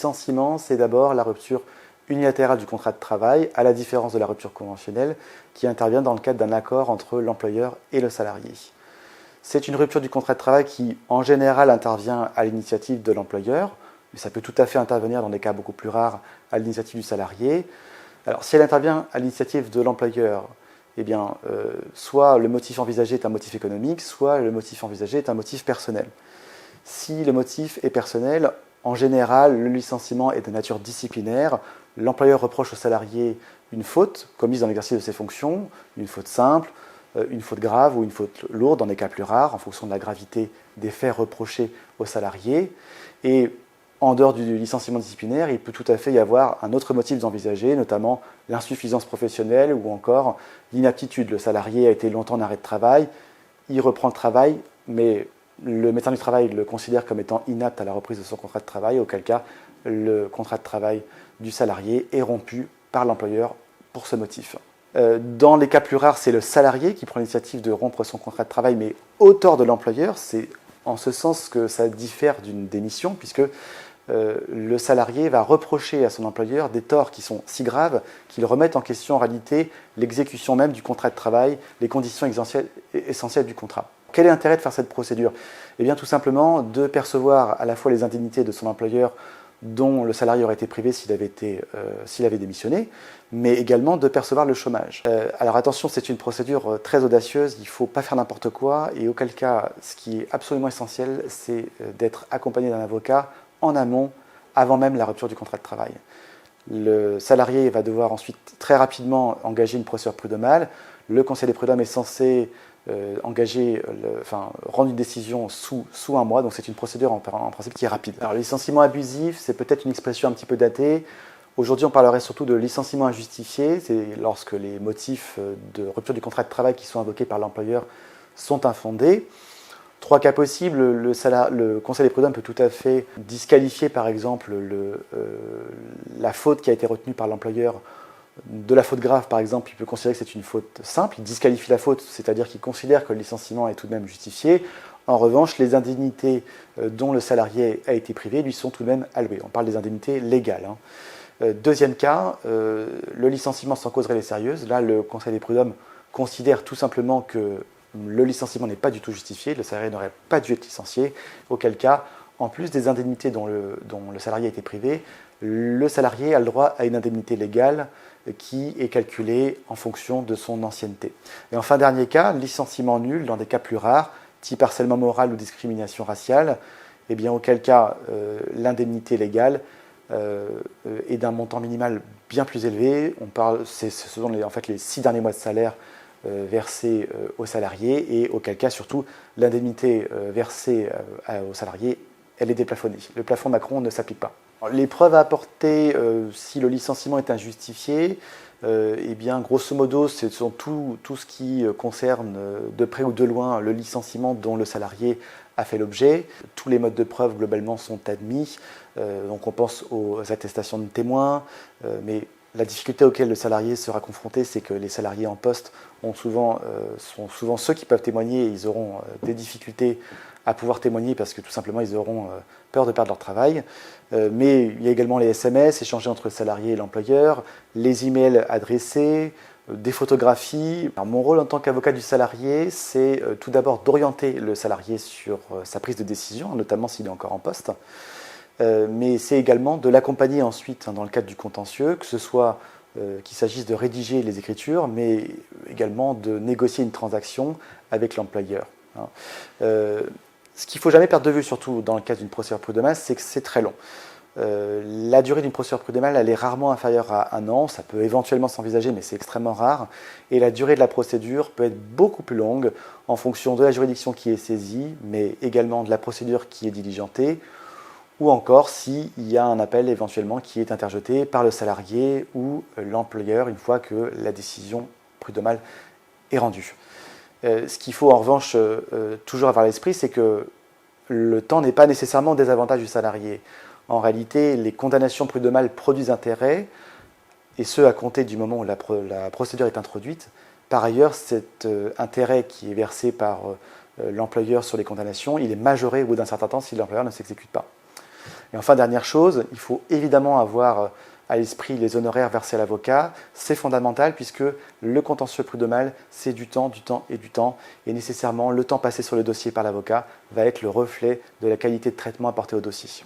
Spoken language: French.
licenciement, c'est d'abord la rupture unilatérale du contrat de travail, à la différence de la rupture conventionnelle, qui intervient dans le cadre d'un accord entre l'employeur et le salarié. C'est une rupture du contrat de travail qui, en général, intervient à l'initiative de l'employeur, mais ça peut tout à fait intervenir dans des cas beaucoup plus rares à l'initiative du salarié. Alors, si elle intervient à l'initiative de l'employeur, eh bien, soit le motif envisagé est un motif économique, soit le motif envisagé est un motif personnel. Si le motif est personnel, en général, le licenciement est de nature disciplinaire. L'employeur reproche au salarié une faute commise dans l'exercice de ses fonctions, une faute simple, une faute grave ou une faute lourde dans des cas plus rares, en fonction de la gravité des faits reprochés au salarié. Et en dehors du licenciement disciplinaire, il peut tout à fait y avoir un autre motif d'envisager, notamment l'insuffisance professionnelle ou encore l'inaptitude. Le salarié a été longtemps en arrêt de travail, il reprend le travail, mais le médecin du travail le considère comme étant inapte à la reprise de son contrat de travail, auquel cas le contrat de travail du salarié est rompu par l'employeur pour ce motif. Dans les cas plus rares, c'est le salarié qui prend l'initiative de rompre son contrat de travail, mais au tort de l'employeur. C'est en ce sens que ça diffère d'une démission, puisque le salarié va reprocher à son employeur des torts qui sont si graves qu'ils remettent en question en réalité l'exécution même du contrat de travail, les conditions essentielles du contrat. Quel est l'intérêt de faire cette procédure? Eh bien, tout simplement de percevoir à la fois les indemnités de son employeur dont le salarié aurait été privé s'il avait démissionné, mais également de percevoir le chômage. Alors attention, c'est une procédure très audacieuse, il ne faut pas faire n'importe quoi, et auquel cas, ce qui est absolument essentiel, c'est d'être accompagné d'un avocat en amont, avant même la rupture du contrat de travail. Le salarié va devoir ensuite très rapidement engager une procédure prud'homale. Le Conseil des prud'hommes est censé rendre une décision sous un mois, donc c'est une procédure en principe qui est rapide. Alors le licenciement abusif, c'est peut-être une expression un petit peu datée. Aujourd'hui, on parlerait surtout de licenciement injustifié, c'est lorsque les motifs de rupture du contrat de travail qui sont invoqués par l'employeur sont infondés. 3 cas possibles, le Conseil des prud'hommes peut tout à fait disqualifier par exemple la faute qui a été retenue par l'employeur de la faute grave, par exemple. Il peut considérer que c'est une faute simple, il disqualifie la faute, c'est-à-dire qu'il considère que le licenciement est tout de même justifié. En revanche, les indemnités dont le salarié a été privé lui sont tout de même allouées. On parle des indemnités légales. Deuxième cas, le licenciement sans cause réelle et sérieuse. Là, le Conseil des prud'hommes considère tout simplement que le licenciement n'est pas du tout justifié, le salarié n'aurait pas dû être licencié, auquel cas, en plus des indemnités dont le salarié a été privé, le salarié a le droit à une indemnité légale qui est calculée en fonction de son ancienneté. Et enfin, dernier cas, licenciement nul dans des cas plus rares, type harcèlement moral ou discrimination raciale, eh bien, auquel cas l'indemnité légale est d'un montant minimal bien plus élevé. Ce sont en fait les 6 derniers mois de salaire versés aux salariés, et auquel cas surtout l'indemnité versée aux salariés, elle est déplafonnée. Le plafond Macron ne s'applique pas. Les preuves à apporter si le licenciement est injustifié, eh bien, grosso modo, ce sont tout ce qui concerne de près ou de loin le licenciement dont le salarié a fait l'objet. Tous les modes de preuve globalement sont admis, donc on pense aux attestations de témoins, mais la difficulté auquel le salarié sera confronté, c'est que les salariés en poste sont souvent ceux qui peuvent témoigner, et ils auront des difficultés à pouvoir témoigner parce que tout simplement ils auront peur de perdre leur travail. Mais il y a également les SMS échangés entre le salarié et l'employeur, les emails adressés, des photographies. Alors, mon rôle en tant qu'avocat du salarié, c'est tout d'abord d'orienter le salarié sur sa prise de décision, notamment s'il est encore en poste. Mais c'est également de l'accompagner ensuite dans le cadre du contentieux, que ce soit qu'il s'agisse de rédiger les écritures, mais également de négocier une transaction avec l'employeur. Ce qu'il ne faut jamais perdre de vue, surtout dans le cas d'une procédure prud'homale, c'est que c'est très long. La durée d'une procédure prud'homale, elle est rarement inférieure à 1 an, ça peut éventuellement s'envisager, mais c'est extrêmement rare. Et la durée de la procédure peut être beaucoup plus longue en fonction de la juridiction qui est saisie, mais également de la procédure qui est diligentée, ou encore s'il y a un appel éventuellement qui est interjeté par le salarié ou l'employeur une fois que la décision prud'homale est rendue. Ce qu'il faut en revanche toujours avoir à l'esprit, c'est que le temps n'est pas nécessairement au désavantage du salarié. En réalité, les condamnations prud'homales produisent intérêt, et ce à compter du moment où la procédure est introduite. Par ailleurs, cet intérêt qui est versé par l'employeur sur les condamnations, il est majoré au bout d'un certain temps si l'employeur ne s'exécute pas. Et enfin, dernière chose, il faut évidemment avoir à l'esprit les honoraires versés à l'avocat. C'est fondamental puisque le contentieux prud'homal, c'est du temps, du temps et du temps. Et nécessairement, le temps passé sur le dossier par l'avocat va être le reflet de la qualité de traitement apporté au dossier.